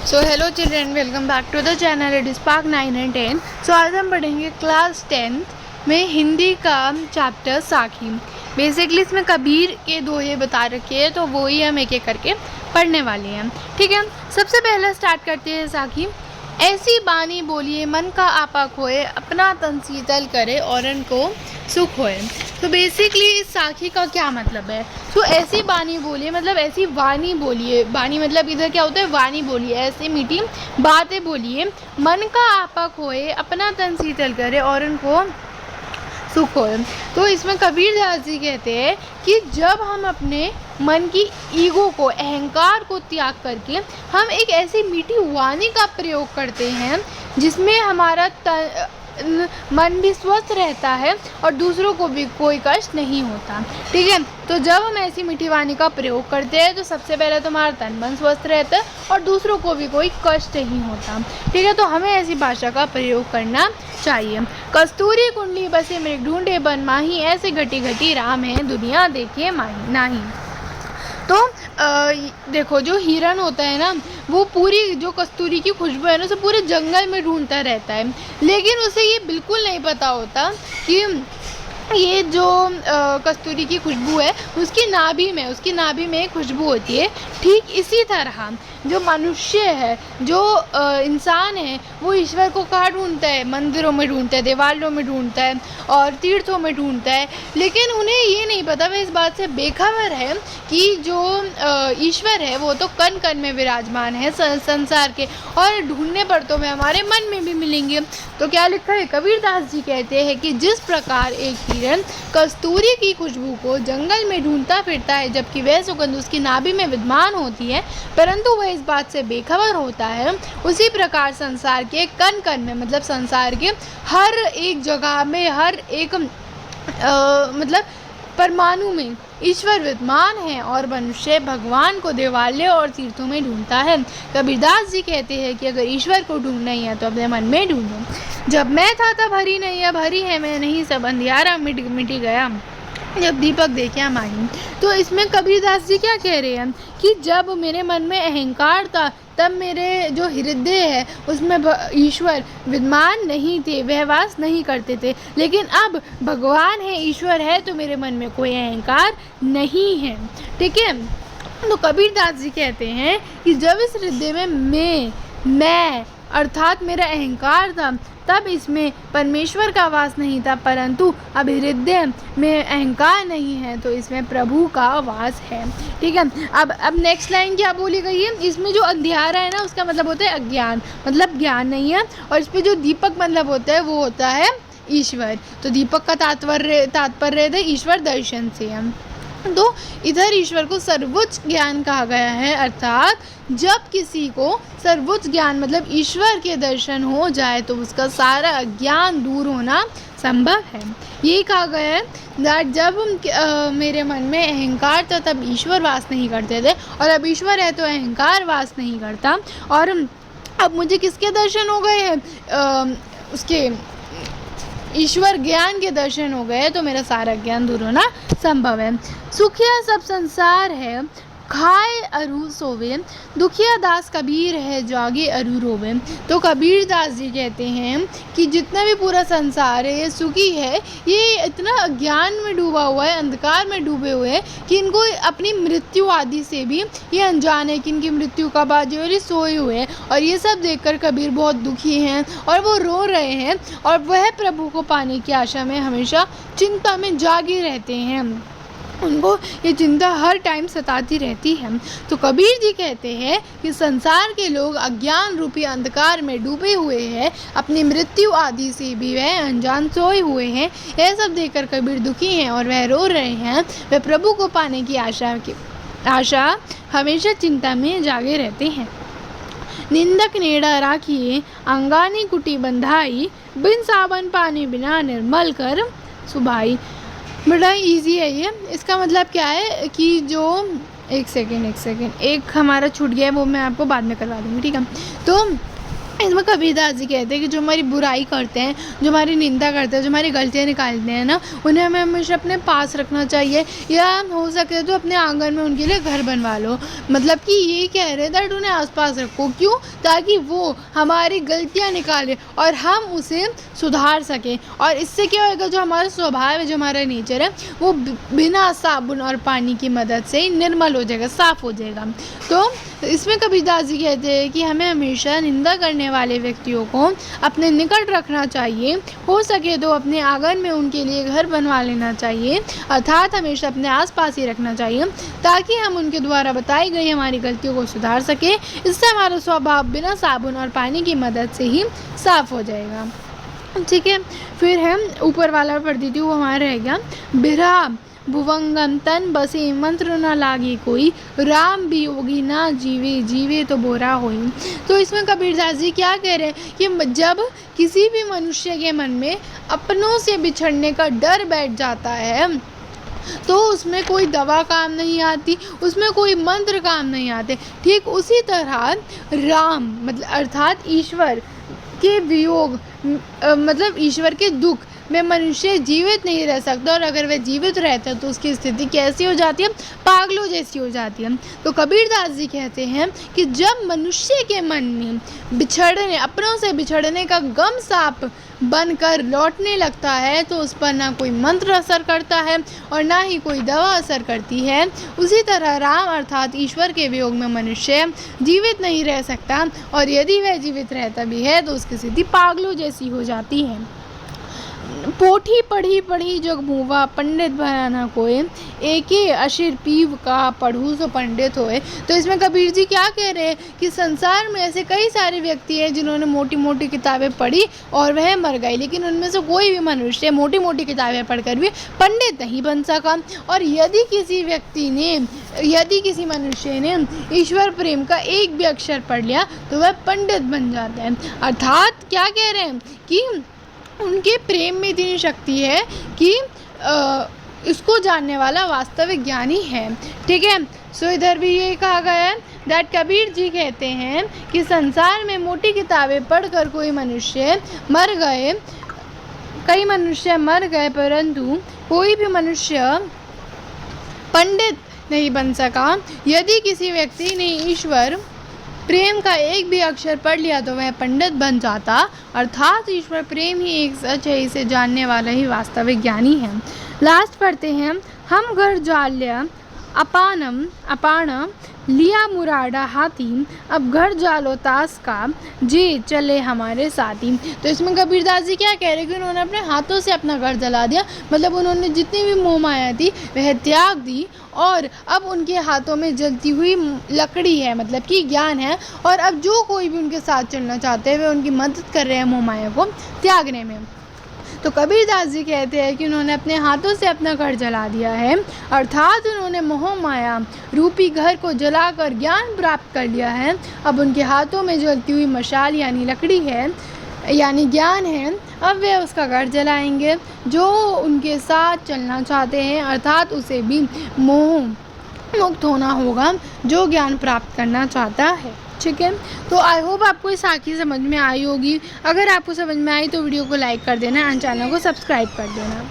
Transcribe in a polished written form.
So hello children, welcome back to the channel. It is park 9 and 10। So आज हम पढ़ेंगे class 10th में हिंदी का चैप्टर साखी। बेसिकली इसमें कबीर के दोहे बता रखे हैं, तो वो ही हम एक एक करके पढ़ने वाले हैं। ठीक है, सबसे पहले स्टार्ट करते हैं साखी। ऐसी बानी बोलिए मन का आपा खोए, अपना तन शीतल करे औरन को सुख होए। तो बेसिकली इस साखी का क्या मतलब है? तो ऐसी बानी बोलिए मतलब ऐसी वाणी बोलिए। बानी मतलब इधर क्या होता है? वाणी बोलिए, ऐसी मीठी बातें बोलिए, मन का आपा खोए, अपना तन शीतल करे और उनको सुख होए। तो इसमें कबीरदास जी कहते हैं कि जब हम अपने मन की ईगो को, अहंकार को त्याग करके हम एक ऐसी मीठी वाणी का प्रयोग करते हैं जिसमें हमारा मन भी स्वस्थ रहता है और दूसरों को भी कोई कष्ट नहीं होता। ठीक है, तो जब हम ऐसी मीठी वाणी का प्रयोग करते हैं तो सबसे पहले तो हमारा तन मन स्वस्थ रहता है और दूसरों को भी कोई कष्ट नहीं होता। ठीक है, तो हमें ऐसी भाषा का प्रयोग करना चाहिए। कस्तूरी कुंडली बसे मृग ढूंढे बन माही, ऐसे घटी घटी राम है दुनिया देखे माही नाही। तो देखो, जो हिरन होता है ना, वो पूरी जो कस्तूरी की खुशबू है ना, उसे पूरे जंगल में ढूंढता रहता है, लेकिन उसे ये बिल्कुल नहीं पता होता कि ये जो कस्तूरी की खुशबू है उसकी नाभि में एक खुशबू होती है। ठीक इसी तरह जो मनुष्य है, जो इंसान है, वो ईश्वर को कहाँ ढूंढता है? मंदिरों में ढूंढता है, देवालयों में ढूंढता है और तीर्थों में ढूंढता है, लेकिन उन्हें ये नहीं पता, वह इस बात से बेखबर है कि जो ईश्वर है वो तो कण कण में विराजमान है संसार के, और ढूंढने पर तो वे हमारे मन में भी मिलेंगे। तो क्या लिखा है? कबीरदास जी कहते हैं कि जिस प्रकार एक हिरन कस्तूरी की खुशबू को जंगल में ढूंढता फिरता है, जबकि वह सुगंध उसकी नाभि में विद्यमान होती है, परंतु वह इस बात से बेखबर होता है, उसी प्रकार संसार के कण कण में, मतलब संसार के हर एक जगह में, हर एक मतलब परमाणु में ईश्वर विद्यमान है और मनुष्य भगवान को देवालय और तीर्थों में ढूंढता है। कबीरदास जी कहते हैं कि अगर ईश्वर को ढूंढना ही है तो अपने मन में ढूंढो। जब मैं था तब हरी नहीं, अब हरी है मैं नहीं, सब अंधियारा मिट गया, जब दीपक देखा माही। तो इसमें कबीरदास जी क्या कह रहे हैं कि जब मेरे मन में अहंकार था तब मेरे जो हृदय है उसमें ईश्वर विद्यमान नहीं थे, वह वास नहीं करते थे, लेकिन अब भगवान है, ईश्वर है, तो मेरे मन में कोई अहंकार नहीं है। ठीक है, तो कबीरदास जी कहते हैं कि जब इस हृदय में मैं अर्थात मेरा अहंकार था, तब इसमें परमेश्वर का वास नहीं था, परंतु अब हृदय में अहंकार नहीं है तो इसमें प्रभु का वास है। ठीक है, अब नेक्स्ट लाइन क्या बोली गई है? इसमें जो अंधियारा है ना, उसका मतलब होता है अज्ञान, मतलब ज्ञान नहीं है, और इस पर जो दीपक मतलब होता है वो होता है ईश्वर। तो दीपक का तात्पर्य है ईश्वर दर्शन से। तो इधर ईश्वर को सर्वोच्च ज्ञान कहा गया है, अर्थात जब किसी को सर्वोच्च ज्ञान मतलब ईश्वर के दर्शन हो जाए तो उसका सारा अज्ञान दूर होना संभव है। ये कहा गया है जब मेरे मन में अहंकार था तब ईश्वर वास नहीं करते थे, और अब ईश्वर है तो अहंकार वास नहीं करता, और अब मुझे किसके दर्शन हो गए हैं? उसके ईश्वर ज्ञान के दर्शन हो गए, तो मेरा सारा ज्ञान दूर होना संभव है। सुखिया सब संसार है, खाए अरु सोवे, दुखिया दास कबीर है, जागे अरु रोवे। तो कबीरदास जी कहते हैं कि जितना भी पूरा संसार है ये सुखी है, ये इतना अज्ञान में डूबा हुआ है, अंधकार में डूबे हुए हैं कि इनको अपनी मृत्यु आदि से भी ये अनजान है कि इनकी मृत्यु कब आ जाए, और ये सोए हुए हैं। और ये सब देखकर कबीर बहुत दुखी हैं और वो रो रहे हैं, और वह प्रभु को पाने की आशा में हमेशा चिंता में जागे रहते हैं, उनको ये चिंता हर टाइम सताती रहती है। तो कबीर जी कहते हैं कि संसार के लोग अज्ञान रूपी अंधकार में डूबे हुए हैं, अपनी मृत्यु आदि से भी वह अनजान सोए हुए हैं। यह सब देखकर कबीर दुखी हैं और वह रो रहे हैं, वह प्रभु को पाने की आशा हमेशा चिंता में जागे रहते हैं। निंदक नेड़ा राखिए, अंगानी कुटी बंधाई, बिन साबन पानी बिना निर्मल कर सुभाई। बड़ा इजी है ये। इसका मतलब क्या है कि जो एक सेकेंड एक हमारा छूट गया है, वो मैं आपको बाद में करवा दूँगी। ठीक है, तो इसमें कबीरदास जी कहते हैं कि जो हमारी बुराई करते हैं, जो हमारी निंदा करते हैं, जो हमारी गलतियाँ निकालते हैं ना, उन्हें हमें हमेशा अपने पास रखना चाहिए, या हो सके तो अपने आंगन में उनके लिए घर बनवा लो। मतलब कि ये कह रहे हैं दैट उन्हें आसपास रखो, क्यों? ताकि वो हमारी गलतियाँ निकाले और हम उसे सुधार सकें। और इससे क्या होगा, जो हमारा स्वभाव है, जो हमारा नेचर है, वो बिना साबुन और पानी की मदद से ही निर्मल हो जाएगा, साफ़ हो जाएगा। तो इसमें कबीरदास जी कहते हैं कि हमें हमेशा निंदा करने वाले व्यक्तियों को अपने निकट रखना चाहिए, हो सके तो अपने आंगन में उनके लिए घर बनवा लेना चाहिए, अर्थात हमेशा अपने आसपास ही रखना चाहिए, ताकि हम उनके द्वारा बताई गई हमारी गलतियों को सुधार सके। इससे हमारा स्वभाव बिना साबुन और पानी की मदद से ही साफ़ हो जाएगा। ठीक है, फिर है ऊपर वाला पढ़ देती हूँ, वो हमारा रहेगा, बिरहा भुवंगम तन बसे मंत्र न लागे कोई, राम वियोगी ना जीवे जीवे तो बोरा होई। तो इसमें कबीरदास जी क्या कह रहे हैं कि जब किसी भी मनुष्य के मन में अपनों से बिछड़ने का डर बैठ जाता है, तो उसमें कोई दवा काम नहीं आती, उसमें कोई मंत्र काम नहीं आते। ठीक उसी तरह राम मतलब अर्थात ईश्वर के वियोग मतलब ईश्वर के दुख में मनुष्य जीवित नहीं रह सकता, और अगर वह जीवित रहता है तो उसकी स्थिति कैसी हो जाती है? पागलों जैसी हो जाती है। तो कबीरदास जी कहते हैं कि जब मनुष्य के मन में बिछड़ने, अपनों से बिछड़ने का गम साप बनकर लौटने लगता है, तो उस पर ना कोई मंत्र असर करता है और ना ही कोई दवा असर करती है। उसी तरह राम अर्थात ईश्वर के वियोग में मनुष्य जीवित नहीं रह सकता, और यदि वह जीवित रहता भी है तो उसकी स्थिति पागलों जैसी हो जाती है। पोठी पढ़ी पढ़ी जग मुवा, पंडित भरा ना कोय, एके अशिर पीव का पढ़ू सो पंडित होए। तो इसमें कबीर जी क्या कह रहे हैं कि संसार में ऐसे कई सारे व्यक्ति हैं जिन्होंने मोटी मोटी किताबें पढ़ी और वह मर गए, लेकिन उनमें से कोई भी मनुष्य मोटी मोटी किताबें पढ़कर भी पंडित नहीं बन सका। और यदि किसी मनुष्य ने ईश्वर प्रेम का एक भी अक्षर पढ़ लिया तो वह पंडित बन जाता है। अर्थात क्या कह रहे हैं कि उनके प्रेम में इतनी शक्ति है कि इसको जानने वाला वास्तविक ज्ञानी है। ठीक है, सो इधर भी ये कहा गया है दैट कबीर जी कहते हैं कि संसार में मोटी किताबें पढ़कर कई मनुष्य मर गए, परंतु कोई भी मनुष्य पंडित नहीं बन सका। यदि किसी व्यक्ति ने ईश्वर प्रेम का एक भी अक्षर पढ़ लिया तो वह पंडित बन जाता, अर्थात ईश्वर प्रेम ही एक सच है, इसे जानने वाला ही वास्तविक ज्ञानी है। लास्ट पढ़ते हैं, हम घर जाल्या अपान लिया मुरादा हाथी, अब घर जालो ताश का जे चले हमारे साथी। तो इसमें कबीरदास जी क्या कह रहे हैं कि उन्होंने अपने हाथों से अपना घर जला दिया, मतलब उन्होंने जितनी भी मोह माया थी वह त्याग दी, और अब उनके हाथों में जलती हुई लकड़ी है, मतलब कि ज्ञान है, और अब जो कोई भी उनके साथ चलना चाहते हैं वे उनकी मदद कर रहे हैं मोह माया को त्यागने में। तो कबीरदास जी कहते हैं कि उन्होंने अपने हाथों से अपना घर जला दिया है, अर्थात उन्होंने मोह माया रूपी घर को जलाकर ज्ञान प्राप्त कर लिया है। अब उनके हाथों में जलती हुई मशाल यानी लकड़ी है, यानी ज्ञान है, अब वे उसका घर जलाएंगे। जो उनके साथ चलना चाहते हैं अर्थात उसे भी मोह मुक्त होना होगा, जो ज्ञान प्राप्त करना चाहता है। ठीक है, तो आई होप आपको ये साखी समझ में आई होगी। अगर आपको समझ में आई तो वीडियो को लाइक कर देना एंड चैनल को सब्सक्राइब कर देना।